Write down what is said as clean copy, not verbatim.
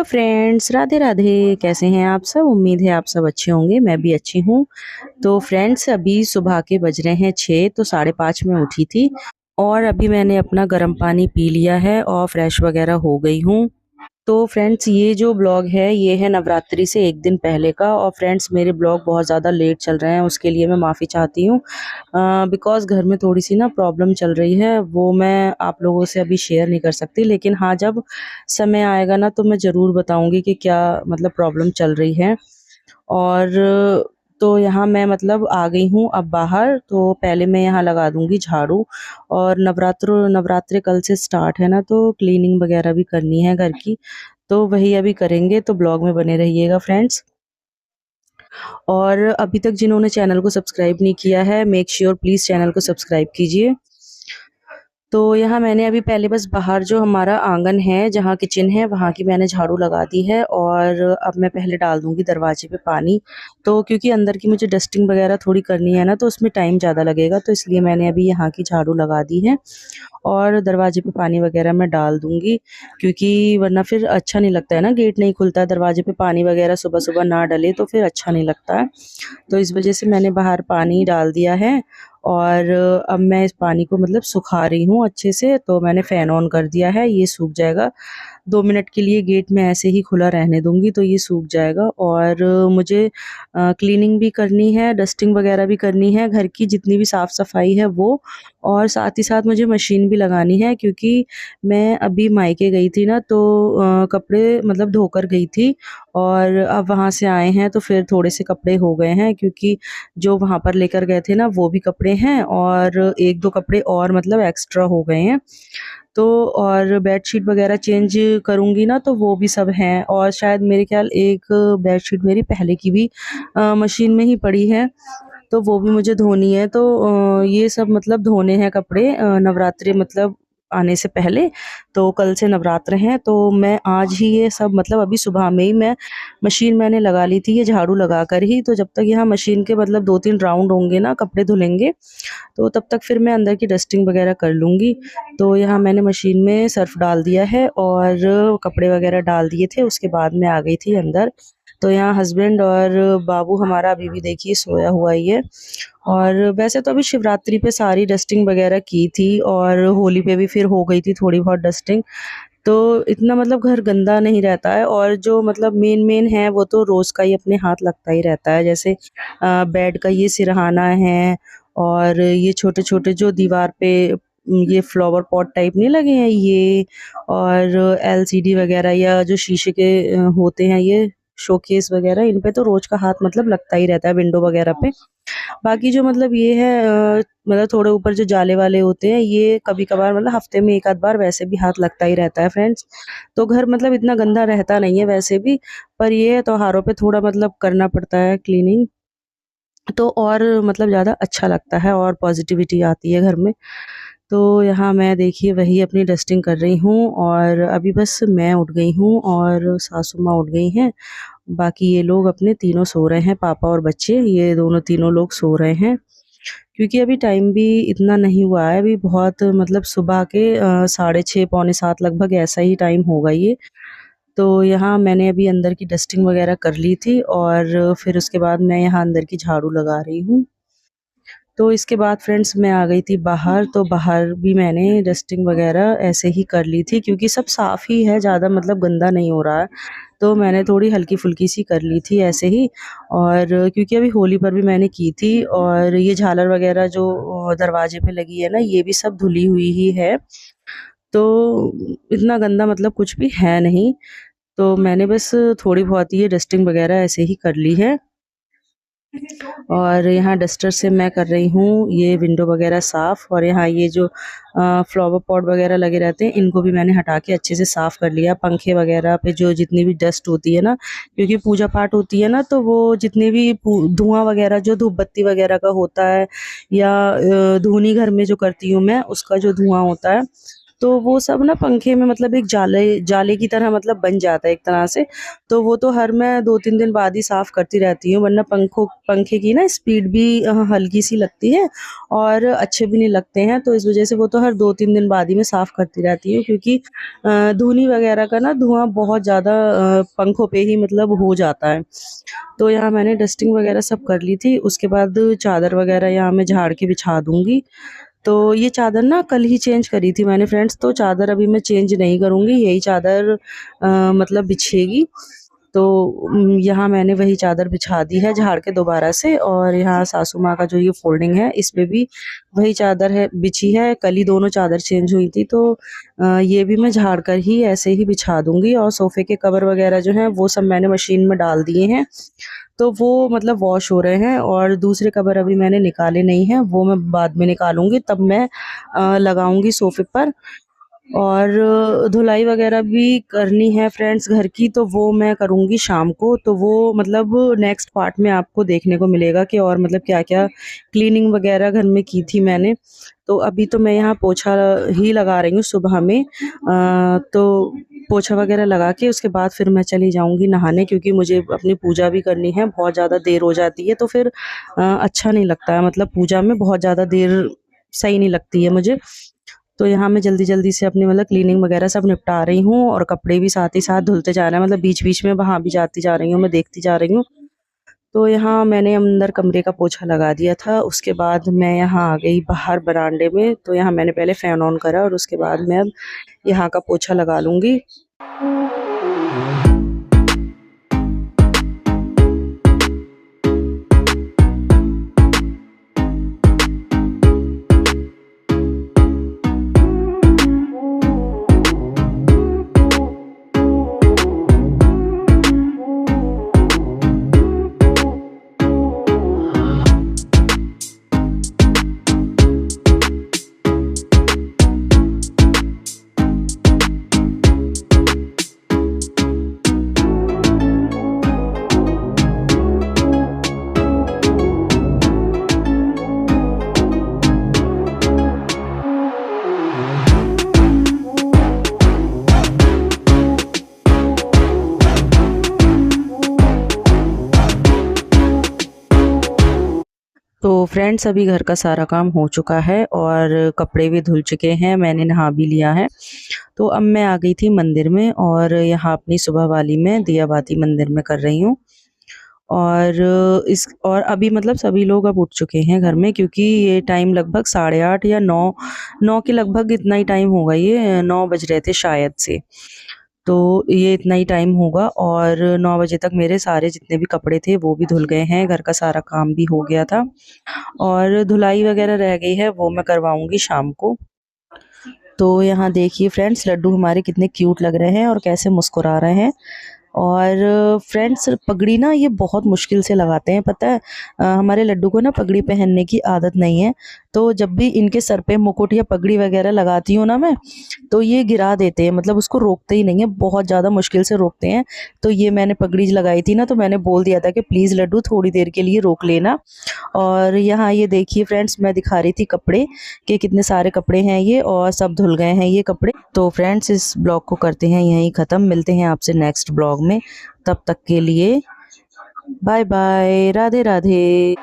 Hello friends, Radhe Radhe. कैसे हैं आप सब? उम्मीद है आप सब अच्छे होंगे। मैं भी अच्छी हूँ। तो फ्रेंड्स, अभी सुबह के बज रहे हैं 6, तो 5:30 में उठी थी और अभी मैंने अपना गर्म पानी पी लिया है और फ्रेश वगैरह हो गई हूँ। तो फ्रेंड्स, ये जो ब्लॉग है ये है नवरात्रि से एक दिन पहले का। और फ्रेंड्स, मेरे ब्लॉग बहुत ज़्यादा लेट चल रहे हैं, उसके लिए मैं माफ़ी चाहती हूँ। बिकॉज़ घर में थोड़ी सी ना प्रॉब्लम चल रही है, वो मैं आप लोगों से अभी शेयर नहीं कर सकती। लेकिन हाँ, जब समय आएगा ना तो मैं ज़रूर बताऊँगी कि क्या मतलब प्रॉब्लम चल रही है। और तो यहाँ मैं मतलब आ गई हूँ अब बाहर। तो पहले मैं यहाँ लगा दूँगी झाड़ू। और नवरात्रे कल से स्टार्ट है ना, तो क्लीनिंग वगैरह भी करनी है घर की। तो वही अभी करेंगे, तो ब्लॉग में बने रहिएगा फ्रेंड्स। और अभी तक जिन्होंने चैनल को सब्सक्राइब नहीं किया है, मेक श्योर प्लीज़ चैनल को सब्सक्राइब कीजिए। तो यहाँ मैंने अभी पहले बस बाहर जो हमारा आंगन है, जहाँ किचन है, वहाँ की मैंने झाड़ू लगा दी है। और अब मैं पहले डाल दूँगी दरवाजे पे पानी। तो क्योंकि अंदर की मुझे डस्टिंग वगैरह थोड़ी करनी है ना, तो उसमें टाइम ज़्यादा लगेगा, तो इसलिए मैंने अभी यहाँ की झाड़ू लगा दी है। और दरवाजे पे पानी वगैरह मैं डाल दूँगी, क्योंकि वरना फिर अच्छा नहीं लगता है ना, गेट नहीं खुलता है, दरवाजे पे पानी वगैरह सुबह-सुबह ना डले तो फिर अच्छा नहीं लगता है। तो इस वज़ह से मैंने बाहर पानी डाल दिया है। और अब मैं इस पानी को मतलब सुखा रही हूँ अच्छे से। तो मैंने फ़ैन ऑन कर दिया है, ये सूख जाएगा। 2 मिनट के लिए गेट मैं ऐसे ही खुला रहने दूँगी, तो ये सूख जाएगा। और मुझे क्लीनिंग भी करनी है, डस्टिंग वगैरह भी करनी है, घर की जितनी भी साफ़-सफ़ाई है वो। और साथ ही साथ मुझे मशीन भी लगानी है, क्योंकि मैं अभी मायके गई थी ना, तो कपड़े मतलब धोकर गई थी। और अब वहाँ से आए हैं तो फिर थोड़े से कपड़े हो गए हैं, क्योंकि जो वहाँ पर लेकर गए थे ना वो भी कपड़े हैं, और 1-2 कपड़े और मतलब एक्स्ट्रा हो गए हैं। तो और बेडशीट वगैरह चेंज करूँगी ना, तो वो भी सब हैं। और शायद मेरे ख़्याल एक बेडशीट मेरी पहले की भी मशीन में ही पड़ी है, तो वो भी मुझे धोनी है। तो ये सब मतलब धोने हैं कपड़े नवरात्रि मतलब आने से पहले। तो कल से नवरात्र हैं, तो मैं आज ही ये सब मतलब अभी सुबह में ही मैं मशीन मैंने लगा ली थी, ये झाड़ू लगाकर ही। तो जब तक यहाँ मशीन के मतलब 2-3 राउंड होंगे ना, कपड़े धुलेंगे, तो तब तक फिर मैं अंदर की डस्टिंग वगैरह कर लूँगी। तो यहाँ मैंने मशीन में सर्फ़ डाल दिया है और कपड़े वगैरह डाल दिए थे, उसके बाद मैं आ गई थी अंदर। तो यहाँ हस्बैंड और बाबू हमारा अभी भी देखिए सोया हुआ ही है। और वैसे तो अभी शिवरात्रि पे सारी डस्टिंग वगैरह की थी, और होली पे भी फिर हो गई थी थोड़ी बहुत डस्टिंग। तो इतना मतलब घर गंदा नहीं रहता है। और जो मतलब मेन है वो तो रोज़ का ही अपने हाथ लगता ही रहता है। जैसे बेड का ये सिरहाना है, और ये छोटे-छोटे जो दीवार पे ये फ्लावर पॉट टाइप नहीं लगे हैं ये, और एलसीडी वगैरह या जो शीशे के होते हैं ये शोकेस वगैरह, इन पे तो रोज़ का हाथ मतलब लगता ही रहता है, विंडो वगैरह पे। बाकी जो मतलब ये है मतलब थोड़े ऊपर जो जाले वाले होते हैं, ये कभी-कभार मतलब हफ्ते में 1 आध बार वैसे भी हाथ लगता ही रहता है फ्रेंड्स। तो घर मतलब इतना गंदा रहता नहीं है वैसे भी, पर ये है त्योहारों पे थोड़ा मतलब करना पड़ता है क्लीनिंग, तो और मतलब ज़्यादा अच्छा लगता है और पॉज़िटिविटी आती है घर में। तो यहाँ मैं देखिए वही अपनी डस्टिंग कर रही हूँ, और अभी बस मैं उठ गई हूँ और सासू माँ उठ गई हैं। बाकी ये लोग अपने तीनों सो रहे हैं, पापा और बच्चे, ये दोनों तीनों लोग सो रहे हैं। क्योंकि अभी टाइम भी इतना नहीं हुआ है, अभी बहुत मतलब सुबह के 6:30 पौने 7 लगभग ऐसा ही टाइम होगा ये। तो यहाँ मैंने अभी अंदर की डस्टिंग वगैरह कर ली थी, और फिर उसके बाद मैं यहाँ अंदर की झाड़ू लगा रही हूँ। तो इसके बाद फ्रेंड्स मैं आ गई थी बाहर, तो बाहर भी मैंने डस्टिंग वगैरह ऐसे ही कर ली थी, क्योंकि सब साफ़ ही है, ज़्यादा मतलब गंदा नहीं हो रहा है। तो मैंने थोड़ी हल्की-फुल्की सी कर ली थी ऐसे ही। और क्योंकि अभी होली पर भी मैंने की थी, और ये झालर वगैरह जो दरवाजे पे लगी है ना, ये भी सब धुली हुई ही है। तो इतना गंदा मतलब कुछ भी है नहीं। तो मैंने बस थोड़ी बहुत ये डस्टिंग वगैरह ऐसे ही कर ली है। और यहाँ डस्टर से मैं कर रही हूँ ये विंडो वगैरह साफ़। और यहाँ ये जो फ्लावर पॉट वगैरह लगे रहते हैं, इनको भी मैंने हटा के अच्छे से साफ़ कर लिया। पंखे वगैरह पे जो जितनी भी डस्ट होती है ना, क्योंकि पूजा पाठ होती है ना, तो वो जितने भी धुआं वगैरह जो धूप बत्ती वगैरह का होता है, या धूनी घर में जो करती हूँ मैं, उसका जो धुआं होता है, तो वो सब ना पंखे में मतलब एक जाले जाले की तरह मतलब बन जाता है एक तरह से। तो वो तो हर मैं 2-3 दिन बाद ही साफ़ करती रहती हूँ, वरना पंखे की ना स्पीड भी हल्की सी लगती है और अच्छे भी नहीं लगते हैं। तो इस वज़ह से वो तो हर 2-3 दिन बाद ही मैं साफ़ करती रहती हूँ, क्योंकि धूनी वग़ैरह का ना धुआँ बहुत ज़्यादा पंखों पे ही मतलब हो जाता है। तो यहाँ मैंने डस्टिंग वग़ैरह सब कर ली थी, उसके बाद चादर वग़ैरह यहाँ मैं झाड़ के बिछा दूँगी। तो ये चादर ना कल ही चेंज करी थी मैंने फ्रेंड्स, तो चादर अभी मैं चेंज नहीं करूँगी, यही चादर मतलब बिछेगी। तो यहाँ मैंने वही चादर बिछा दी है झाड़ के दोबारा से, और यहाँ सासू माँ का जो ये फ़ोल्डिंग है इस पे भी वही चादर है बिछी है, कल ही दोनों चादर चेंज हुई थी। तो ये भी मैं झाड़ कर ही ऐसे ही बिछा दूँगी, और सोफ़े के कवर वग़ैरह जो हैं वो सब मैंने मशीन में डाल दिए हैं। तो वो मतलब वॉश हो रहे हैं, और दूसरे कवर अभी मैंने निकाले नहीं हैं, वो मैं बाद में निकालूँगी, तब मैं लगाऊँगी सोफ़े पर। और धुलाई वगैरह भी करनी है फ्रेंड्स घर की, तो वो मैं करूँगी शाम को। तो वो मतलब नेक्स्ट पार्ट में आपको देखने को मिलेगा कि और मतलब क्या-क्या क्लीनिंग वगैरह घर में की थी मैंने। तो अभी तो मैं यहाँ पोछा ही लगा रही हूँ सुबह में। तो पोछा वगैरह लगा के उसके बाद फिर मैं चली जाऊँगी नहाने, क्योंकि मुझे अपनी पूजा भी करनी है, बहुत ज़्यादा देर हो जाती है तो फिर अच्छा नहीं लगता है, मतलब पूजा में बहुत ज़्यादा देर सही नहीं लगती है मुझे। तो यहाँ मैं जल्दी-जल्दी से अपनी मतलब क्लीनिंग वगैरह सब निपटा रही हूँ, और कपड़े भी साथ ही साथ धुलते जा रहे हैं, मतलब बीच-बीच में वहाँ भी जाती जा रही हूँ, मैं देखती जा रही हूँ। तो यहाँ मैंने अंदर कमरे का पोछा लगा दिया था, उसके बाद मैं यहाँ आ गई बाहर बरामदे में। तो यहाँ मैंने पहले फ़ैन ऑन करा, और उसके बाद मैं अब यहाँ का पोछा लगा लूँगी। तो फ्रेंड्स अभी घर का सारा काम हो चुका है, और कपड़े भी धुल चुके हैं, मैंने नहा भी लिया है। तो अब मैं आ गई थी मंदिर में, और यहाँ अपनी सुबह वाली में दिया बाती मंदिर में कर रही हूँ। और अभी मतलब सभी लोग अब उठ चुके हैं घर में, क्योंकि ये टाइम लगभग 8:30 या 9 के लगभग इतना ही टाइम होगा, ये 9 बज रहे थे शायद से। तो ये इतना ही टाइम होगा, और 9 बजे तक मेरे सारे जितने भी कपड़े थे वो भी धुल गए हैं, घर का सारा काम भी हो गया था, और धुलाई वगैरह रह गई है वो मैं करवाऊँगी शाम को। तो यहाँ देखिए फ्रेंड्स, लड्डू हमारे कितने क्यूट लग रहे हैं और कैसे मुस्कुरा रहे हैं। और फ्रेंड्स पगड़ी ना ये बहुत मुश्किल से लगाते हैं, पता है। हमारे लड्डू को ना पगड़ी पहनने की आदत नहीं है, तो जब भी इनके सर पे मुकुट या पगड़ी वगैरह लगाती हूँ ना मैं, तो ये गिरा देते हैं, मतलब उसको रोकते ही नहीं है, बहुत ज़्यादा मुश्किल से रोकते हैं। तो ये मैंने पगड़ी लगाई थी ना, तो मैंने बोल दिया था कि प्लीज़ लड्डू थोड़ी देर के लिए रोक लेना। और यहाँ ये देखिए फ्रेंड्स, मैं दिखा रही थी कपड़े कि कितने सारे कपड़े हैं ये, और सब धुल गए हैं ये कपड़े। तो फ्रेंड्स इस ब्लॉग को करते हैं यहीं ख़त्म, मिलते हैं आपसे नेक्स्ट ब्लॉग में। तब तक के लिए बाय बाय, राधे राधे।